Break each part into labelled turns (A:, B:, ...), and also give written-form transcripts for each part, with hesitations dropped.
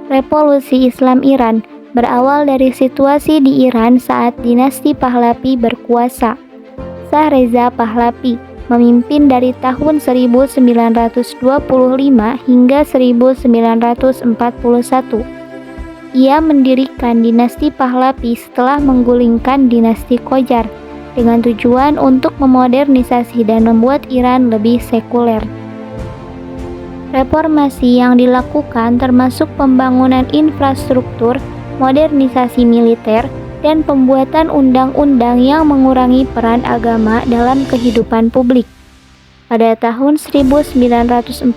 A: Revolusi Islam Iran berawal dari situasi di Iran saat dinasti Pahlavi berkuasa. Shah Reza Pahlavi memimpin dari tahun 1925 hingga 1941. Ia mendirikan dinasti Pahlavi setelah menggulingkan dinasti Qajar dengan tujuan untuk memodernisasi dan membuat Iran lebih sekuler. Reformasi yang dilakukan termasuk pembangunan infrastruktur, modernisasi militer, dan pembuatan undang-undang yang mengurangi peran agama dalam kehidupan publik. Pada tahun 1941,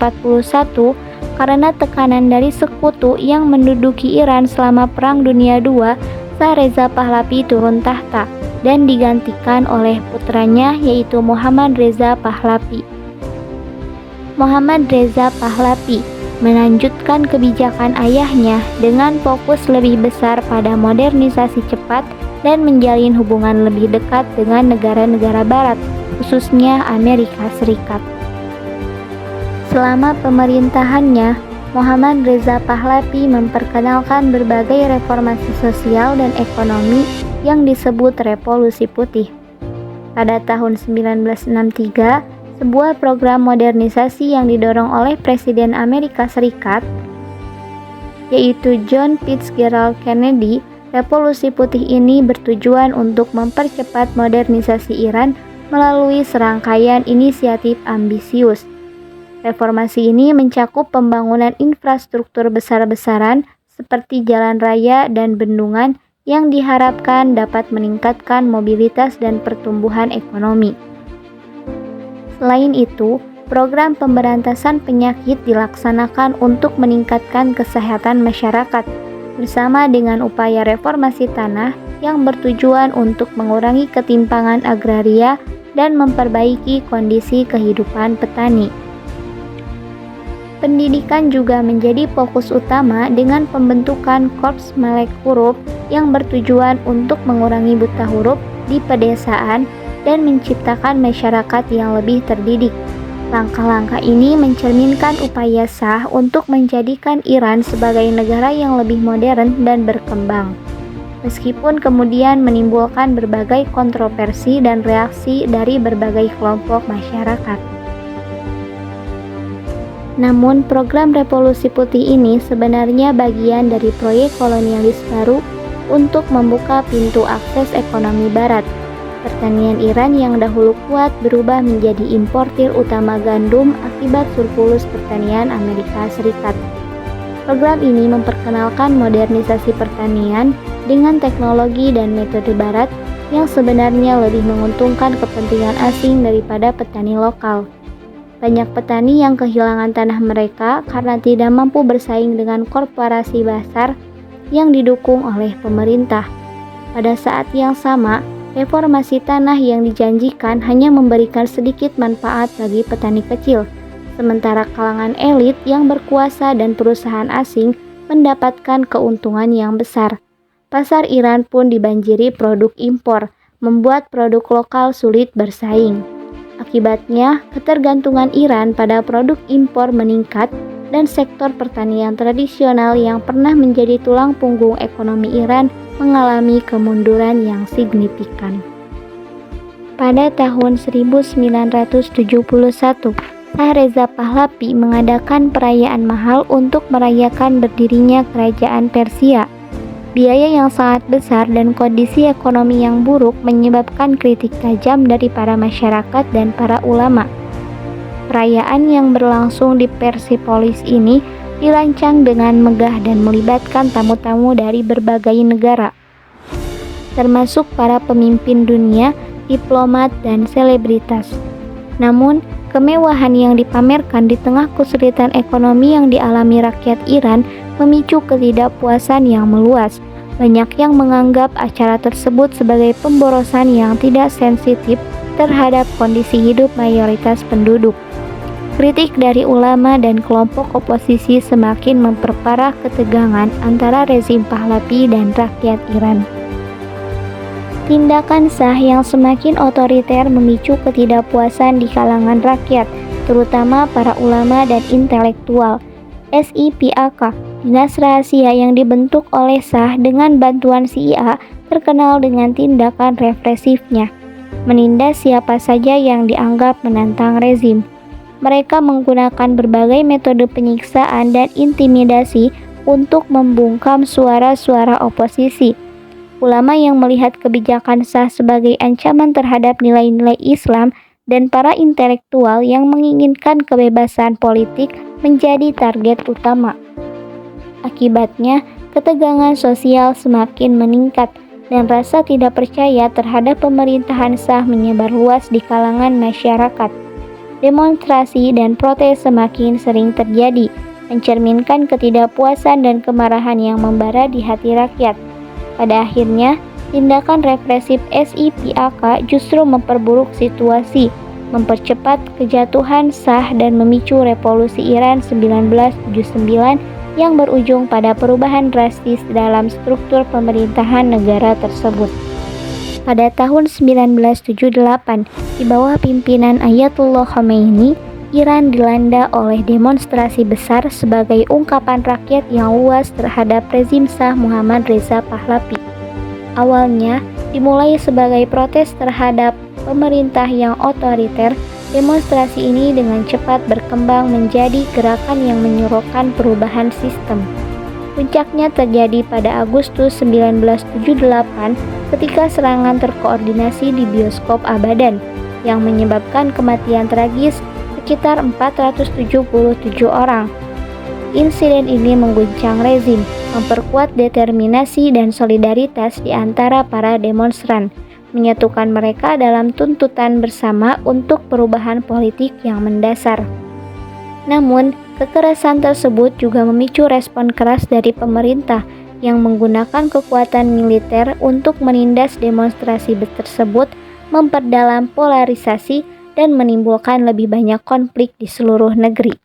A: karena tekanan dari sekutu yang menduduki Iran selama Perang Dunia II, Shah Reza Pahlavi turun tahta dan digantikan oleh putranya yaitu Muhammad Reza Pahlavi. Muhammad Reza Pahlavi melanjutkan kebijakan ayahnya dengan fokus lebih besar pada modernisasi cepat dan menjalin hubungan lebih dekat dengan negara-negara barat, khususnya Amerika Serikat. Selama pemerintahannya, Muhammad Reza Pahlavi memperkenalkan berbagai reformasi sosial dan ekonomi yang disebut Revolusi Putih. Pada tahun 1963, sebuah program modernisasi yang didorong oleh Presiden Amerika Serikat, yaitu John Fitzgerald Kennedy. Revolusi Putih ini bertujuan untuk mempercepat modernisasi Iran melalui serangkaian inisiatif ambisius. Reformasi ini mencakup pembangunan infrastruktur besar-besaran seperti jalan raya dan bendungan yang diharapkan dapat meningkatkan mobilitas dan pertumbuhan ekonomi. Selain itu, program pemberantasan penyakit dilaksanakan untuk meningkatkan kesehatan masyarakat, bersama dengan upaya reformasi tanah yang bertujuan untuk mengurangi ketimpangan agraria dan memperbaiki kondisi kehidupan petani. Pendidikan juga menjadi fokus utama dengan pembentukan Korps Melek Huruf yang bertujuan untuk mengurangi buta huruf di pedesaan dan menciptakan masyarakat yang lebih terdidik. Langkah-langkah ini mencerminkan upaya Shah untuk menjadikan Iran sebagai negara yang lebih modern dan berkembang, meskipun kemudian menimbulkan berbagai kontroversi dan reaksi dari berbagai kelompok masyarakat. Namun, program Revolusi Putih ini sebenarnya bagian dari proyek kolonialis baru untuk membuka pintu akses ekonomi Barat. Pertanian Iran yang dahulu kuat berubah menjadi importir utama gandum akibat surplus pertanian Amerika Serikat. Program ini memperkenalkan modernisasi pertanian dengan teknologi dan metode Barat yang sebenarnya lebih menguntungkan kepentingan asing daripada petani lokal. Banyak petani yang kehilangan tanah mereka karena tidak mampu bersaing dengan korporasi besar yang didukung oleh pemerintah. Pada saat yang sama, reformasi tanah yang dijanjikan hanya memberikan sedikit manfaat bagi petani kecil, sementara kalangan elit yang berkuasa dan perusahaan asing mendapatkan keuntungan yang besar. Pasar Iran pun dibanjiri produk impor, membuat produk lokal sulit bersaing. Akibatnya, ketergantungan Iran pada produk impor meningkat dan sektor pertanian tradisional yang pernah menjadi tulang punggung ekonomi Iran mengalami kemunduran yang signifikan. Pada tahun 1971, Shah Reza Pahlavi mengadakan perayaan mahal untuk merayakan berdirinya kerajaan Persia. Biaya yang sangat besar dan kondisi ekonomi yang buruk menyebabkan kritik tajam dari para masyarakat dan para ulama. Perayaan yang berlangsung di Persepolis ini dirancang dengan megah dan melibatkan tamu-tamu dari berbagai negara, termasuk para pemimpin dunia, diplomat, dan selebritas. Namun, kemewahan yang dipamerkan di tengah kesulitan ekonomi yang dialami rakyat Iran memicu ketidakpuasan yang meluas. Banyak yang menganggap acara tersebut sebagai pemborosan yang tidak sensitif terhadap kondisi hidup mayoritas penduduk. Kritik dari ulama dan kelompok oposisi semakin memperparah ketegangan antara rezim Pahlavi dan rakyat Iran. Tindakan Shah yang semakin otoriter memicu ketidakpuasan di kalangan rakyat, terutama para ulama dan intelektual. SIPAK, dinas rahasia yang dibentuk oleh Shah dengan bantuan CIA, terkenal dengan tindakan represifnya, menindas siapa saja yang dianggap menantang rezim. Mereka menggunakan berbagai metode penyiksaan dan intimidasi untuk membungkam suara-suara oposisi. Ulama yang melihat kebijakan Shah sebagai ancaman terhadap nilai-nilai Islam dan para intelektual yang menginginkan kebebasan politik menjadi target utama. Akibatnya, ketegangan sosial semakin meningkat dan rasa tidak percaya terhadap pemerintahan Shah menyebar luas di kalangan masyarakat. Demonstrasi dan protes semakin sering terjadi, mencerminkan ketidakpuasan dan kemarahan yang membara di hati rakyat. Pada akhirnya, tindakan represif SIPAK justru memperburuk situasi, mempercepat kejatuhan Shah dan memicu revolusi Iran 1979 yang berujung pada perubahan drastis dalam struktur pemerintahan negara tersebut. Pada tahun 1978, di bawah pimpinan Ayatullah Khomeini, Iran dilanda oleh demonstrasi besar sebagai ungkapan rakyat yang luas terhadap rezim Shah Muhammad Reza Pahlavi. Awalnya dimulai sebagai protes terhadap pemerintah yang otoriter, demonstrasi ini dengan cepat berkembang menjadi gerakan yang menyuruhkan perubahan sistem. Puncaknya terjadi pada Agustus 1978 ketika serangan terkoordinasi di bioskop Abadan yang menyebabkan kematian tragis sekitar 477 orang. Insiden ini mengguncang rezim, memperkuat determinasi dan solidaritas di antara para demonstran, menyatukan mereka dalam tuntutan bersama untuk perubahan politik yang mendasar. Namun, kekerasan tersebut juga memicu respon keras dari pemerintah yang menggunakan kekuatan militer untuk menindas demonstrasi tersebut, memperdalam polarisasi, dan menimbulkan lebih banyak konflik di seluruh negeri.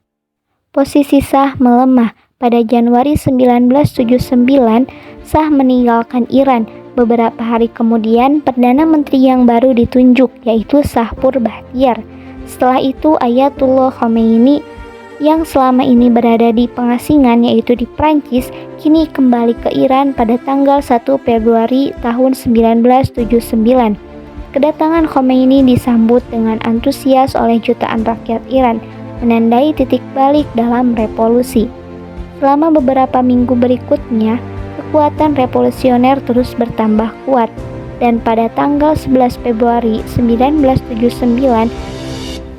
A: Posisi Shah melemah. Pada Januari 1979, Shah meninggalkan Iran. Beberapa hari kemudian, Perdana Menteri yang baru ditunjuk, yaitu Shahpur Bakhtiar. Setelah itu, Ayatullah Khomeini yang selama ini berada di pengasingan, yaitu di Prancis, kini kembali ke Iran pada tanggal 1 Februari tahun 1979. Kedatangan Khomeini disambut dengan antusias oleh jutaan rakyat Iran, menandai titik balik dalam revolusi. Selama beberapa minggu berikutnya, kekuatan revolusioner terus bertambah kuat, dan pada tanggal 11 Februari 1979,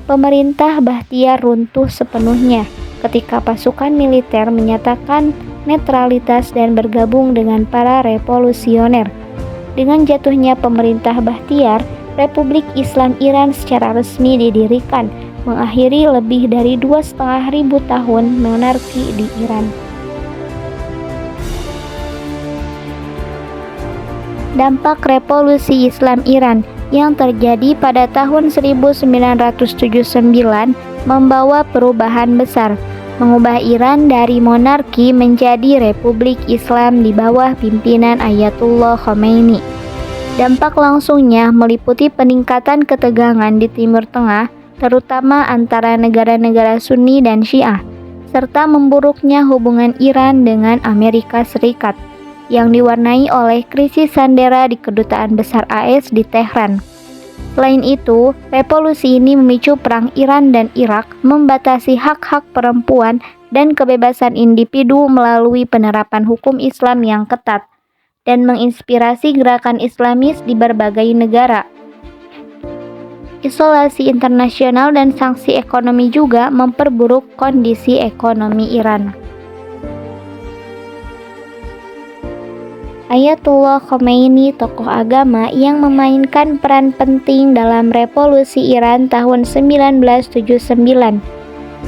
A: pemerintah Bakhtiar runtuh sepenuhnya ketika pasukan militer menyatakan netralitas dan bergabung dengan para revolusioner. Dengan jatuhnya pemerintah Bakhtiar, Republik Islam Iran secara resmi didirikan, mengakhiri lebih dari 2.500 tahun monarki di Iran. Dampak revolusi Islam Iran yang terjadi pada tahun 1979 membawa perubahan besar, mengubah Iran dari monarki menjadi Republik Islam di bawah pimpinan Ayatullah Khomeini. Dampak langsungnya meliputi peningkatan ketegangan di Timur Tengah, terutama antara negara-negara Sunni dan Syiah, serta memburuknya hubungan Iran dengan Amerika Serikat, yang diwarnai oleh krisis sandera di Kedutaan Besar AS di Tehran. Selain itu, revolusi ini memicu perang Iran dan Irak, membatasi hak-hak perempuan dan kebebasan individu melalui penerapan hukum Islam yang ketat, dan menginspirasi gerakan Islamis di berbagai negara. Isolasi internasional dan sanksi ekonomi juga memperburuk kondisi ekonomi Iran. Ayatullah Khomeini, tokoh agama yang memainkan peran penting dalam revolusi Iran tahun 1979,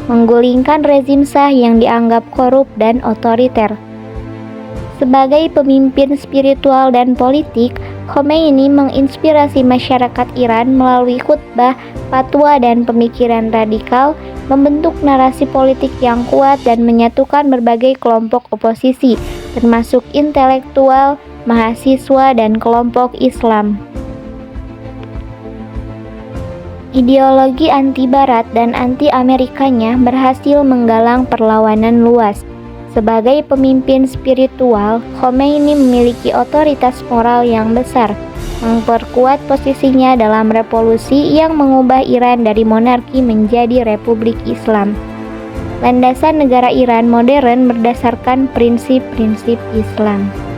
A: menggulingkan rezim Shah yang dianggap korup dan otoriter. Sebagai pemimpin spiritual dan politik, Khomeini menginspirasi masyarakat Iran melalui khutbah, fatwa, dan pemikiran radikal, membentuk narasi politik yang kuat dan menyatukan berbagai kelompok oposisi, termasuk intelektual, mahasiswa, dan kelompok Islam. Ideologi anti-Barat dan anti-Amerikanya berhasil menggalang perlawanan luas. Sebagai pemimpin spiritual, Khomeini memiliki otoritas moral yang besar, memperkuat posisinya dalam revolusi yang mengubah Iran dari monarki menjadi republik Islam. Landasan negara Iran modern berdasarkan prinsip-prinsip Islam.